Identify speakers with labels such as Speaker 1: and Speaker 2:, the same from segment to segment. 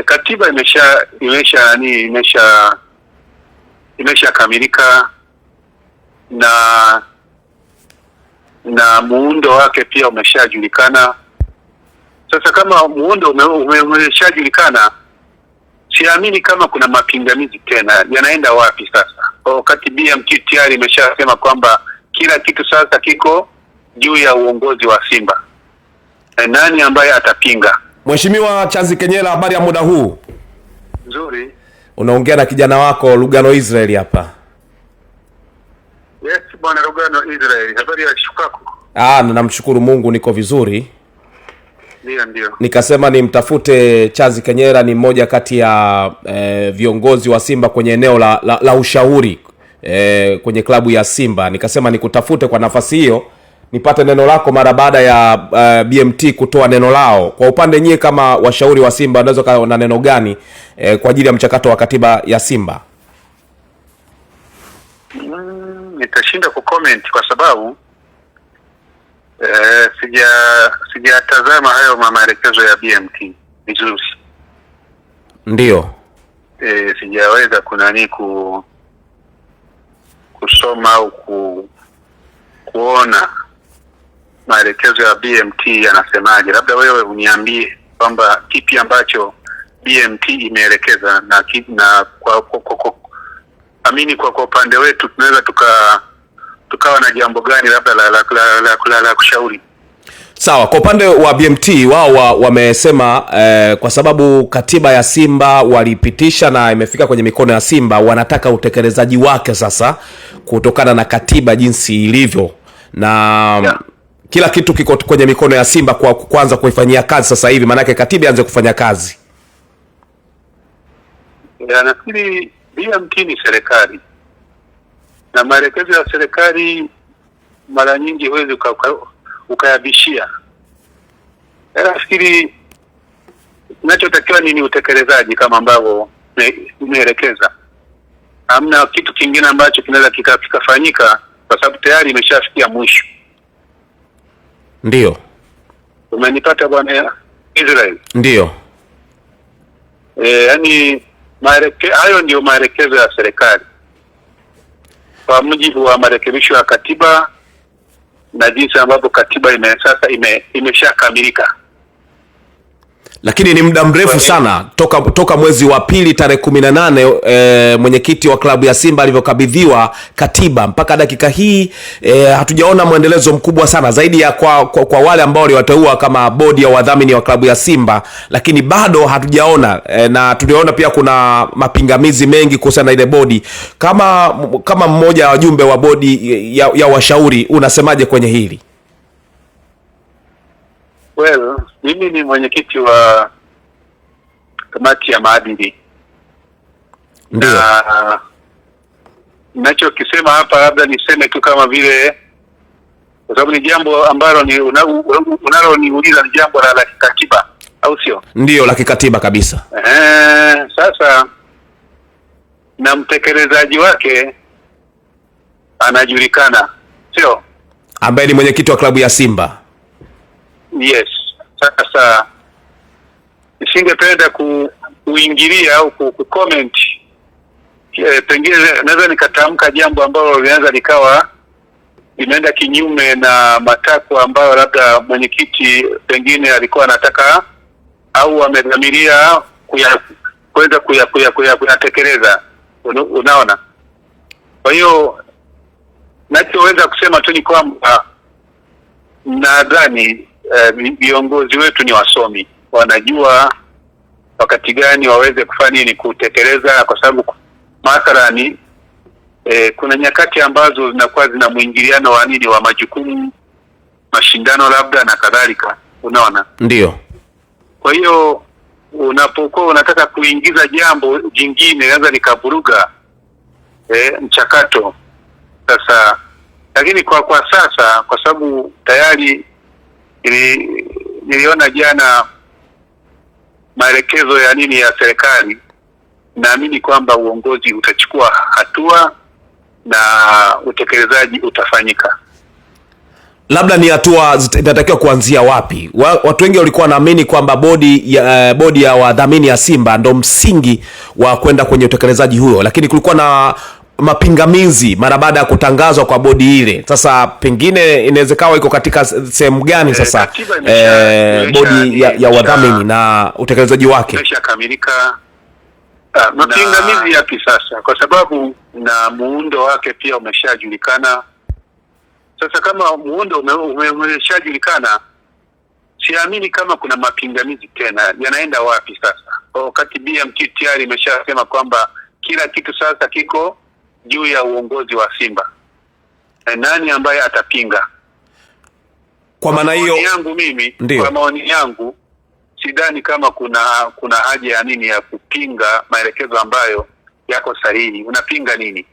Speaker 1: Katiba imeshakamilika na muundo wake pia umeshajulikana. Sasa kama muundo umeshajulikana, siamini kama kuna mapingamizi tena. Yanaenda wapi sasa? Wakati BMT tayari imeshasema kwamba kila kitu sasa kiko juu ya uongozi wa Simba. Nani ambaye atapinga?
Speaker 2: Mheshimiwa Charles Kenyela, habari ya muda huu?
Speaker 1: Nzuri.
Speaker 2: Unaongea na kijana wako Lugano Israel hapa.
Speaker 1: Yes, bwana Lugano Israel. Habari ya shukako?
Speaker 2: Namshukuru Mungu niko vizuri.
Speaker 1: Ndio.
Speaker 2: Nikasema nimtafute Charles Kenyela, ni mmoja kati ya viongozi wa Simba kwenye eneo la ushauri kwenye klabu ya Simba. Nikasema nikutafute kwa nafasi hiyo nipate neno lako mara baada ya BMT kutoa neno lao. Kwa upande nyie kama washauri wa Simba, unaweza kaona neno gani kwa ajili ya mchakato wa katiba ya Simba?
Speaker 1: Nitashinda kucomment kwa sababu sijatazama hayo maelekezo ya BMT vizuri.
Speaker 2: Ndio.
Speaker 1: Sijaweza kusoma au kuona maelekezo ya BMT yanasemaje. Labda wewe uniambie kwamba kipi ambacho BMT imeelekeza na kwa upande wetu tunaweza tukawa na jambo gani labda la kushauri.
Speaker 2: Sawa, kwa upande wa BMT wao wamesema kwa sababu katiba ya Simba walipitisha na imefika kwenye mikono ya Simba, wanataka utekelezaji wake sasa kutokana na katiba jinsi ilivyo, na kila kitu kiko kwenye mikono ya Simba kwa kwanza kuifanyia kazi sasa hivi, maana yake katiba ianze kufanya kazi.
Speaker 1: Nafikiri BMT ni serikali, na maelekezo ya serikali mara nyingi huwezi ukayabishia. Nafikiri kinachotakiwa ni utekelezaji kama ambavyo umeelekeza. Hamna kitu kingine ambacho kinaweza kikafanyika kwa sababu tayari imeshafikia mwisho.
Speaker 2: Ndio.
Speaker 1: Umenipata bwana Israel?
Speaker 2: Ndio.
Speaker 1: Yaani hayo ndio maelekezo ya serikali kwa mujibu wa marekebisho ya katiba na jinsi ambavyo katiba imeshakamilika.
Speaker 2: Lakini ni muda mrefu sana toka mwezi wa pili tarehe 18 mwenyekiti wa klabu ya Simba alivyokabidhiwa katiba mpaka dakika hii hatujaona muendelezo mkubwa sana zaidi ya kwa wale ambao waliwateua kama bodi ya wadhamini wa klabu ya Simba, lakini bado hatujaona na tuliona pia kuna mapingamizi mengi kuhusiana na ile bodi. Kama mmoja wa wajumbe wa bodi ya washauri, unasemaje kwenye hili?
Speaker 1: Well, mimi ni mwenyekiti wa kamati ya maadili.
Speaker 2: Ndio.
Speaker 1: Na ninachokisema hapa labda niseme tu kama vile, kwa sababu ni jambo ambalo unaloniuliza ni jambo la kikatiba, au sio?
Speaker 2: Ndio, la kikatiba kabisa.
Speaker 1: Sasa na mtekelezaji wake anajulikana, sio?
Speaker 2: Ambaye ni mwenyekiti wa klabu ya Simba.
Speaker 1: Yes. Sasa nisingependa kuingilia au kucomment. Pengine naweza nikatamka jambo ambalo linaweza likawa limeenda kinyume na matakwa ambayo labda mwenyekiti pengine alikuwa anataka au amedhamiria kuweza kuyatekeleza. Unaona? Kwa hiyo nachoweza kusema tu ni kwamba nadhani viongozi wetu ni wasomi, wanajua wakati gani waweze kufanya nini kutekeleza, kwa sababu mathalani kuna nyakati ambazo zinakuwa zina muingiliano wa nini wa majukumu, mashindano labda na kadhalika. Unaona?
Speaker 2: Ndio.
Speaker 1: Kwa hiyo unapokuwa unataka kuingiza jambo jingine naweza likavuruga mchakato. Sasa lakini kwa sasa, kwa sababu tayari niliona jana maelekezo ya nini ya serikali, naamini kwamba uongozi utachukua hatua na utekelezaji utafanyika.
Speaker 2: labda ni hatua inatakiwa kuanzia wapi? Watu wengi walikuwa wanaamini kwamba bodi ya wadhamini ya Simba ndo msingi wa kwenda kwenye utekelezaji huyo, lakini kulikuwa na mapingamizi mara baada ya kutangazwa kwa bodi ile. Sasa pengine inawezekana iko katika sehemu gani sasa bodi ya wadhamini na utekelezaji wake
Speaker 1: imeshakamilika? Mapingamizi yapi sasa? Kwa sababu na muundo wake pia umeshajulikana. Sasa kama muundo umeshajulikana, siamini kama kuna mapingamizi tena. Yanaenda wapi sasa? Wakati BMT tayari imeshasema kwamba kila kitu sasa kiko juu ya uongozi wa Simba. Nani ambaye atapinga?
Speaker 2: Kwa maana hiyo
Speaker 1: yangu mimi, kwa maoni yangu, sidhani kama kuna haja ya nini ya kupinga maelekezo ambayo yako sahihi. Unapinga nini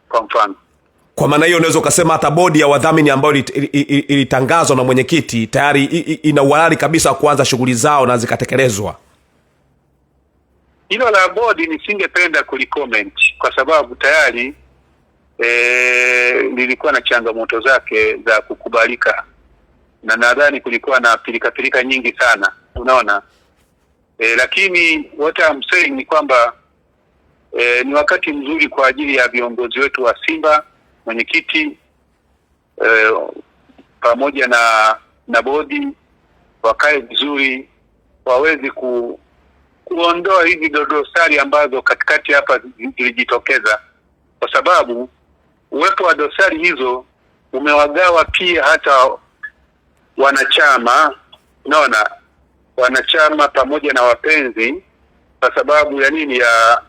Speaker 1: kwa mfano?
Speaker 2: Kwa maana hiyo unaweza kusema hata bodi ya wadhamini ambayo ilitangazwa na mwenyekiti tayari ina uhalali kabisa kuanza shughuli zao na zikatekelezwa.
Speaker 1: Hilo la bodi nisingependa kulicomment kwa sababu tayari lilikuwa na changamoto zake za kukubalika, na nadhani kulikuwa na pilika nyingi sana, unaona. Lakini what I'm saying ni kwamba ni wakati mzuri kwa ajili ya viongozi wetu wa Simba, mwenyekiti pamoja na bodi wakae vizuri, waweze kuondoa hizi dosari ambazo katikati hapa zilijitokeza, kwa sababu uwepo wa dosari hizo umewagawa pia hata wanachama, unaona, wanachama pamoja na wapenzi, kwa sababu ya nini ya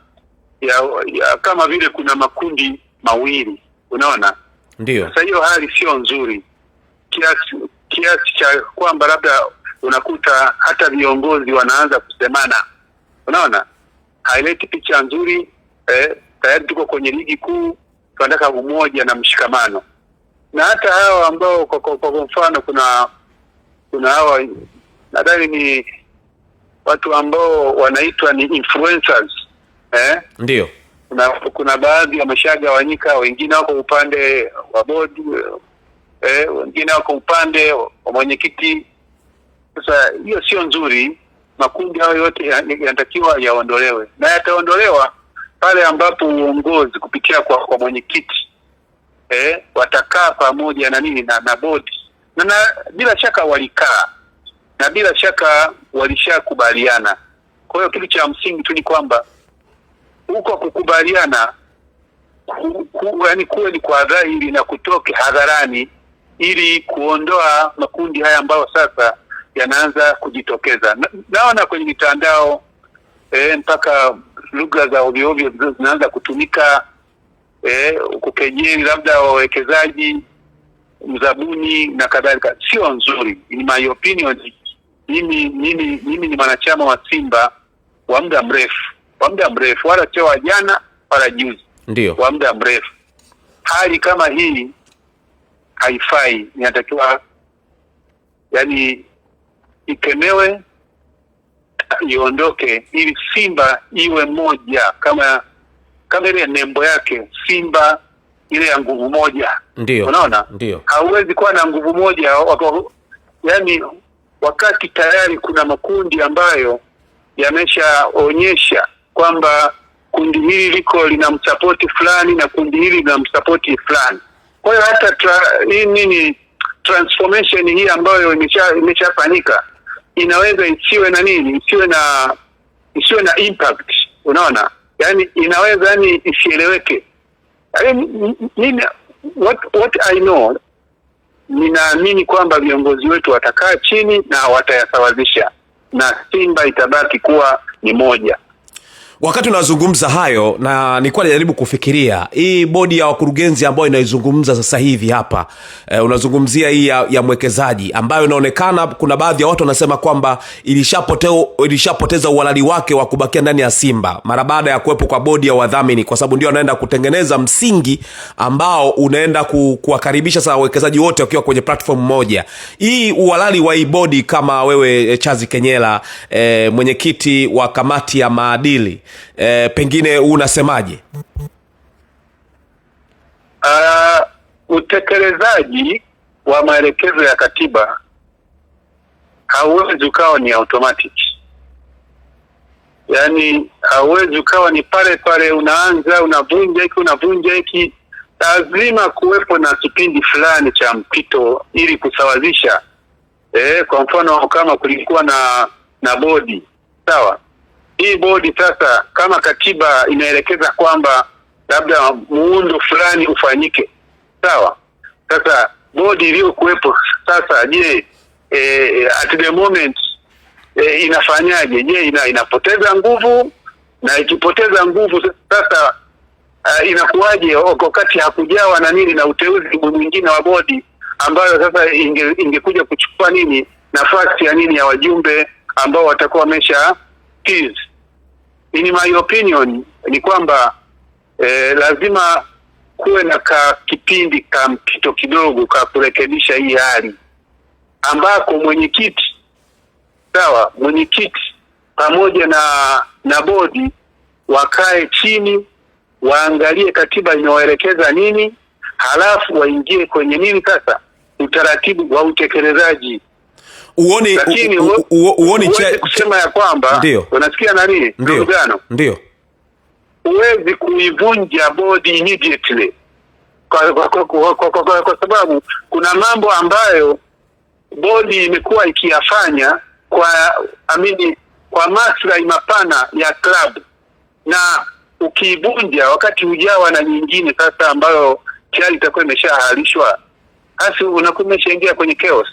Speaker 1: kama vile kuna makundi mawili, unaona.
Speaker 2: Ndio.
Speaker 1: Sasa hiyo hali sio nzuri kiasi cha kwamba labda unakuta hata viongozi wanaanza kusemana, unaona. Haileti picha nzuri. Tayari tuko kwenye ligi kuu, tunataka umoja na mshikamano. Na hata hao ambao kwa mfano kuna hawa nadhani ni watu ambao wanaitwa ni influencers,
Speaker 2: ndio.
Speaker 1: Kuna baadhi wameshagawanyika, wengine wako upande wa bodi, wengine wako upande wa mwenyekiti. Sasa hiyo sio nzuri. Makundi hayo yote yanatakiwa yaondolewe, na yataondolewa pale ambapo uongozi kupitia kwa mwenyekiti watakaa pamoja na nini na bodi, na bila shaka walikaa na bila shaka walishakubaliana. Kwa hiyo kitu cha msingi tu ni kwamba huko kukubaliana yaani kuwe ni kwa dhahiri na kutoke hadharani, ili kuondoa makundi haya ambayo sasa yanaanza kujitokeza. Naona kwenye mitandao mpaka lugha za ovyo zinaanza kutumika, kukejeli labda wawekezaji, mzabuni na kadhalika. Sio nzuri. In my opinion, mimi ni mwanachama wa Simba wa muda mrefu, wala sio wa jana wala juzi.
Speaker 2: Ndio.
Speaker 1: Wa muda mrefu. Hali kama hii haifai. Inatakiwa yani ikemewe, iondoke, ili Simba iwe moja kama ile nembo yake Simba, ile ya nguvu moja.
Speaker 2: Ndio.
Speaker 1: Unaona?
Speaker 2: Ndio.
Speaker 1: Hauwezi kuwa na nguvu moja yani wakati tayari kuna makundi ambayo yameshaonyesha kwamba kundi hili liko linamsupport fulani na kundi hili linamsupport fulani. Kwa hiyo hata transformation hii ambayo imeshafanyika inaweza isiwe na impact, unaona. Yani inaweza isieleweke. Mimi what I know, ninaamini kwamba viongozi wetu watakaa chini na watayasawazisha na Simba itabaki kuwa ni moja.
Speaker 2: Wakati unazungumza hayo, na nilikuwa najaribu kufikiria hii bodi ya wakurugenzi ambayo inaizungumza sasa hivi hapa, unazungumzia hii ya mwekezaji ambayo inaonekana kuna baadhi ya watu wanasema kwamba ilishapoteza uhalali wake wa kubakia ndani ya Simba mara baada ya kuwepo kwa bodi ya wadhamini, kwa sababu ndio anaenda kutengeneza msingi ambao unaenda kuwakaribisha sasa wawekezaji wote wakiwa kwenye platform moja. Hii uhalali wa hii bodi, kama wewe Chazi Kenyela, mwenyekiti wa kamati ya maadili, pengine unasemaje?
Speaker 1: Utekelezaji wa maelekezo ya katiba hauwezi ukawa ni automatic. Yaani hauwezi ukawa ni pale pale unaanza unavunja hiki. Lazima kuwepo na kipindi fulani cha mpito ili kusawazisha. Kwa mfano kama kulikuwa na bodi, sawa? Hii bodi sasa kama katiba inaelekeza kwamba labda muundo fulani ufanyike, sawa? Sasa bodi iliyokuwepo sasa, je, at the moment inafanyaje? Je, inapoteza nguvu? Na ikipoteza nguvu sasa inakuwaje wakati hakujawa na nini na uteuzi mwingine wa bodi ambayo sasa ingekuja kuchukua nini nafasi ya nini ya wajumbe ambao watakuwa wamesha kids. In my opinion ni kwamba lazima kuwe na kipindi ka mpito kidogo ka kurekebisha hii hali, ambako mwenyekiti, sawa, mwenyekiti pamoja na bodi wakae chini, waangalie katiba inawaelekeza nini, halafu waingie kwenye nini sasa utaratibu wa utekelezaji.
Speaker 2: Uoni
Speaker 1: kusema ya kwamba unasikia nani mgano,
Speaker 2: ndio
Speaker 1: uwezi kuivunja bodi immediately kwa sababu kuna mambo ambayo bodi imekuwa ikiyafanya kwa maslahi mapana ya club, na ukiivunja wakati hujawa na nyingine sasa ambayo tayari itakuwa imeshahalishwa, hasi unakuwa umeshaingia kwenye chaos.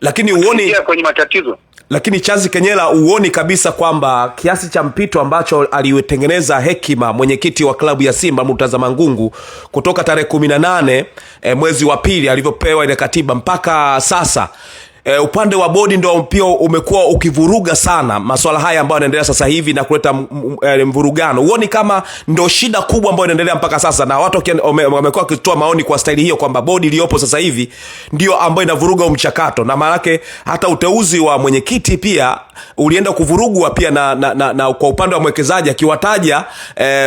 Speaker 2: Lakini uoni
Speaker 1: kwenye matatizo.
Speaker 2: Lakini Charles Kenyela, uoni kabisa kwamba kiasi cha mpito ambacho alitengeneza hekima mwenyekiti wa klabu ya Simba Murtaza Mangungu kutoka tarehe 18 mwezi wa pili alivyopewa ile katiba mpaka sasa, upande wa bodi ndio pia umekuwa ukivuruga sana masuala haya ambayo yanaendelea sasa hivi na kuleta mvurugano? Uoni kama ndio shida kubwa ambayo inaendelea mpaka sasa, na watu wamekuwa wakitoa maoni kwa staili hiyo kwamba bodi iliyopo sasa hivi ndio ambayo inavuruga mchakato, na maana yake hata uteuzi wa mwenyekiti pia ulienda kuvurugwa pia na kwa upande wa mwekezaji akiwataja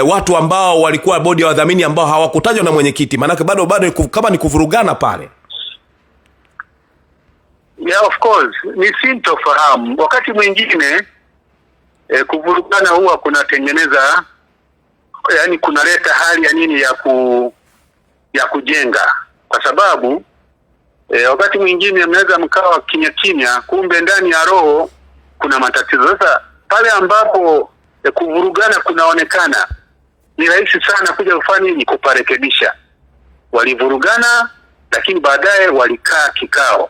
Speaker 2: watu ambao walikuwa bodi ya wadhamini ambao hawakutajwa na mwenyekiti? Maana yake bado kama ni kuvurugana pale.
Speaker 1: Yeah, of course ni sintofahamu. Wakati mwingine kuvurugana huwa kunatengeneza, yani kunaleta hali ya nini ya kujenga, kwa sababu wakati mwingine mnaweza mkawa kimya, kumbe ndani ya roho kuna matatizo. Sasa pale ambapo kuvurugana kunaonekana, ni rahisi sana kuja kufanya nini, kuparekebisha. Walivurugana, lakini baadaye walikaa kikao,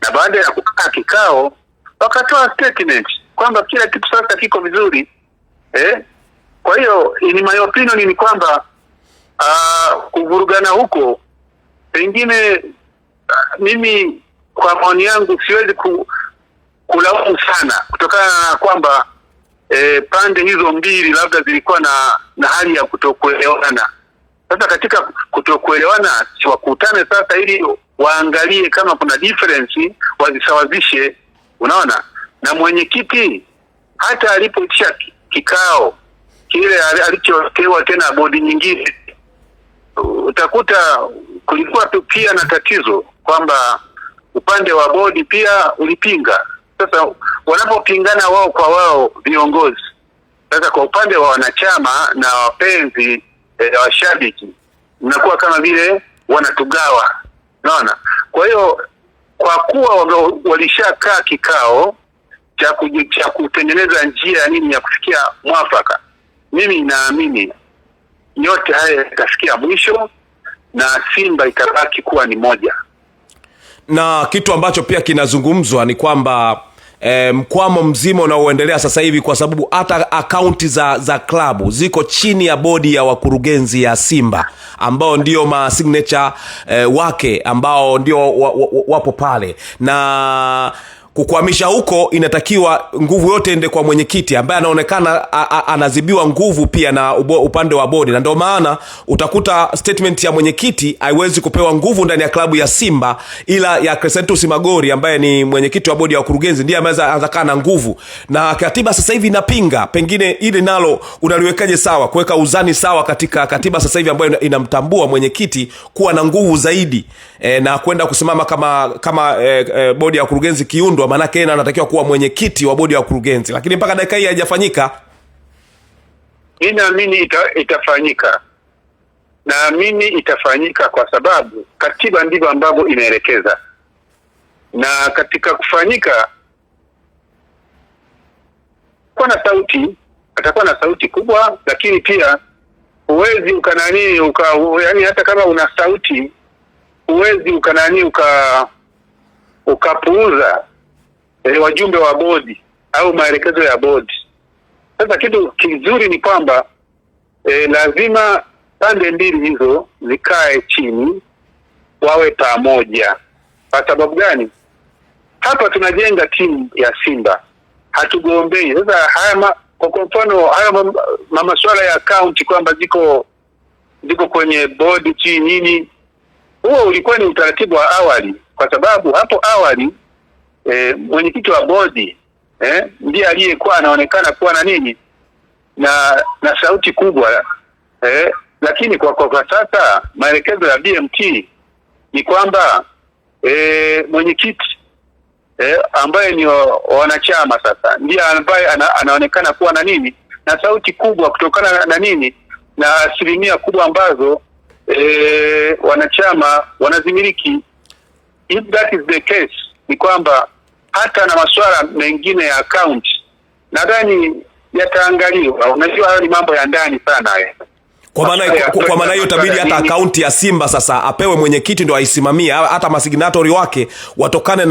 Speaker 1: na baada ya kukaa kikao wakatoa statement kwamba kila kitu sasa kiko vizuri. Kwa hiyo in my opinion ni kwamba kuvurugana huko pengine, mimi kwa maoni yangu siwezi kulaumu sana, kutokana na kwamba pande hizo mbili labda zilikuwa na hali ya kutokuelewana. Sasa katika kutokuelewana, si wakutane sasa ili waangalie kama kuna difference wazisawazishe, unaona? Na mwenyekiti hata alipoitisha kikao kile alichotewa tena bodi nyingine, utakuta kulikuwa pia na tatizo kwamba upande wa bodi pia ulipinga. Sasa wanapopingana wao kwa wao viongozi, sasa kwa upande wa wanachama na wapenzi washabiki, inakuwa kama vile wanatugawa, unaona? Kwa hiyo kwa kuwa walishakaa kikao cha kutengeneza njia nini ya kufikia mwafaka, mimi naamini yote haya yatafikia mwisho na Simba itabaki kuwa ni moja.
Speaker 2: Na kitu ambacho pia kinazungumzwa ni kwamba mkwamo mzima unaoendelea sasa hivi, kwa sababu hata akaunti za klabu ziko chini ya bodi ya wakurugenzi ya Simba ambao ndio signature wake ambao ndio wapo pale, na kukwamisha huko inatakiwa nguvu yote ende kwa mwenyekiti ambaye anaonekana anazibiwa nguvu pia na upande wa bodi, na ndio maana utakuta statement ya mwenyekiti haiwezi kupewa nguvu ndani ya klabu ya Simba, ila ya Crescentus Magori ambaye ni mwenyekiti wa bodi ya wakurugenzi ndiye ameweza kaa na nguvu, na katiba sasa hivi inapinga. Pengine ile nalo unaliwekaje sawa, kuweka uzani sawa katika katiba sasa hivi ambayo inamtambua mwenyekiti kuwa na nguvu zaidi na kwenda kusimama kama bodi ya wakurugenzi kiundwa, maana yake yeye anatakiwa kuwa mwenyekiti wa bodi ya wakurugenzi, lakini mpaka dakika hii haijafanyika.
Speaker 1: Naamini itafanyika. Naamini itafanyika kwa sababu katiba ndivyo ambavyo inaelekeza. Na katika kufanyika atakuwa na sauti kubwa, lakini pia huwezi yani hata kama una sauti huwezi ukapuuza wajumbe wa bodi au maelekezo ya bodi. Sasa kitu kizuri ni kwamba lazima pande mbili hizo zikae chini, wawe pamoja. Kwa sababu gani? Hapa tunajenga timu ya Simba, hatugombei. Sasa kwa mfano haya masuala ya account kwamba ziko kwenye bodi nini, huo ulikuwa ni utaratibu wa awali, kwa sababu hapo awali mwenyekiti wa bodi ndiye aliyekuwa anaonekana kuwa na nini na sauti kubwa, lakini kwa sasa maelekezo ya BMT ni kwamba mwenyekiti ambaye ni wanachama sasa ndiye ambaye anaonekana kuwa na nini na sauti kubwa, kutokana na nini na asilimia kubwa ambazo wanachama wanazimiliki. If that is the case, ni kwamba hata na masuala mengine ya account nadhani yataangaliwa. Unajua hayo ni mambo ya ndani sana haya.
Speaker 2: Kwa maana hiyo tabidi hata akaunti ya Simba sasa apewe mwenyekiti ndio aisimamie, hata masignatori wake watokane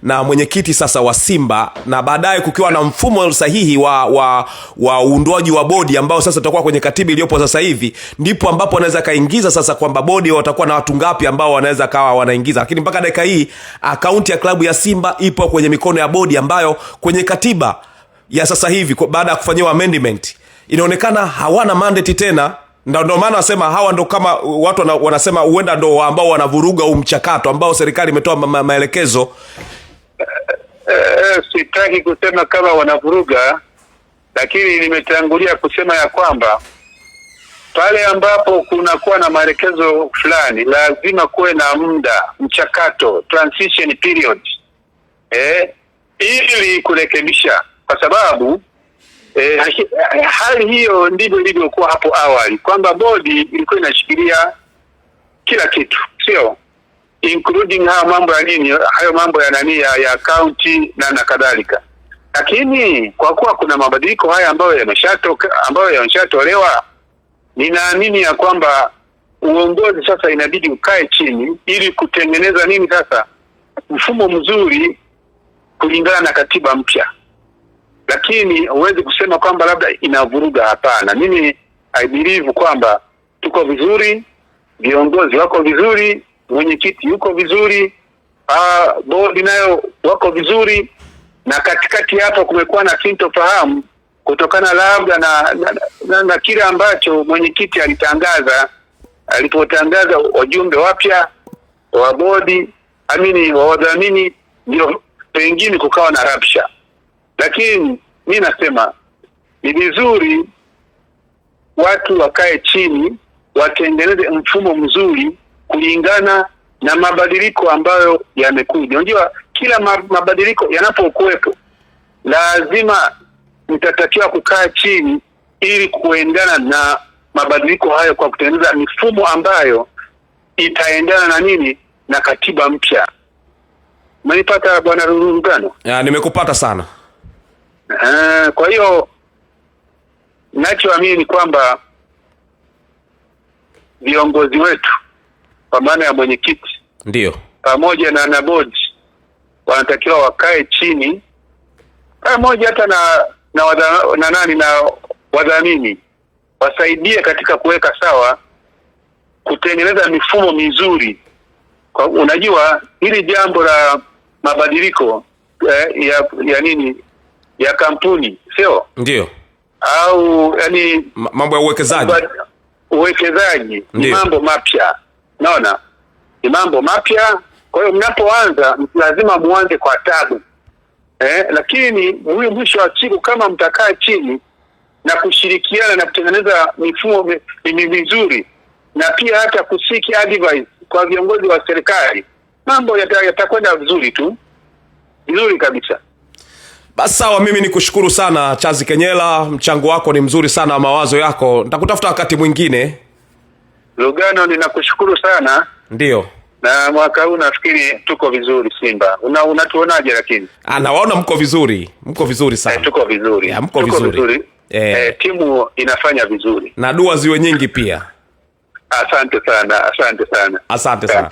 Speaker 2: na mwenyekiti sasa wa Simba, na baadaye kukiwa na mfumo sahihi wa uundwaji wa bodi ambao sasa tutakuwa kwenye katiba iliyopo sasa hivi, ndipo ambapo anaweza kaingiza sasa kwamba bodi watakuwa na watu ngapi ambao wanaweza kawa wanaingiza. Lakini mpaka dakika hii akaunti ya klabu ya Simba ipo kwenye mikono ya bodi ambayo kwenye katiba ya sasa hivi baada ya kufanyiwa amendment inaonekana hawana mandate tena. Ndio maana nasema hawa ndo kama watu wanasema huenda ndo ambao wanavuruga mchakato ambao serikali imetoa maelekezo.
Speaker 1: Sitaki kusema kama wanavuruga, lakini nimetangulia kusema ya kwamba pale ambapo kunakuwa na maelekezo fulani lazima kuwe na muda, mchakato, transition period ili kurekebisha, kwa sababu hali hiyo ndivyo ilivyokuwa hapo awali, kwamba bodi ilikuwa inashikilia kila kitu, sio including hayo mambo ya nani ya county na kadhalika. Lakini kwa kuwa kuna mabadiliko haya ambayo yameshatolewa, ninaamini ya kwamba uongozi sasa inabidi ukae chini ili kutengeneza nini sasa mfumo mzuri kulingana na katiba mpya. Lakini huwezi kusema kwamba labda inavuruga, hapana. Mimi I believe kwamba tuko vizuri, viongozi wako vizuri, mwenyekiti yuko vizuri, bodi nayo wako vizuri, na katikati hapo kumekuwa na sintofahamu kutokana labda na kile ambacho mwenyekiti alipotangaza wajumbe wapya wa bodi, wa wadhamini, ndio pengine kukawa na rabsha. Lakini mimi nasema ni vizuri watu wakae chini, watengeneze mfumo mzuri kulingana na mabadiliko ambayo yamekuja. Unajua kila mabadiliko yanapokuwepo lazima mtatakiwa kukaa chini ili kuendana na mabadiliko hayo kwa kutengeneza mifumo ambayo itaendana na nini na katiba mpya. Umenipata bwana Rugano?
Speaker 2: Nimekupata sana.
Speaker 1: Kwa hiyo ninachoamini ni kwamba viongozi wetu kwa maana ya mwenyekiti
Speaker 2: ndio
Speaker 1: pamoja na bodi wanatakiwa wakae chini pamoja hata na wadhamini wasaidie katika kuweka sawa, kutengeneza mifumo mizuri. Unajua hili jambo mabadiliko ya nini ya kampuni, sio
Speaker 2: ndio,
Speaker 1: au yani
Speaker 2: mambo ya
Speaker 1: uwekezaji ni mambo mapya, naona ni mambo mapya. Kwa hiyo mnapoanza lazima muanze kwa tabu, lakini mwisho wa siku kama mtakaa chini na kushirikiana na kutengeneza mifumo mizuri na pia hata kusiki advice kwa viongozi wa serikali, mambo yatakwenda vizuri tu, vizuri kabisa.
Speaker 2: Basi sawa, mimi nikushukuru sana Charles Kenyela, mchango wako ni mzuri sana, mawazo yako. Nitakutafuta wakati mwingine.
Speaker 1: Lugano, ninakushukuru sana.
Speaker 2: Ndio.
Speaker 1: Na mwaka huu nafikiri tuko vizuri Simba. Unatuonaje lakini?
Speaker 2: Nawaona mko vizuri. Mko vizuri sana.
Speaker 1: Tuko vizuri.
Speaker 2: Ya, mko vizuri.
Speaker 1: Timu inafanya vizuri.
Speaker 2: Na dua ziwe nyingi pia.
Speaker 1: Asante sana.
Speaker 2: Asante sana.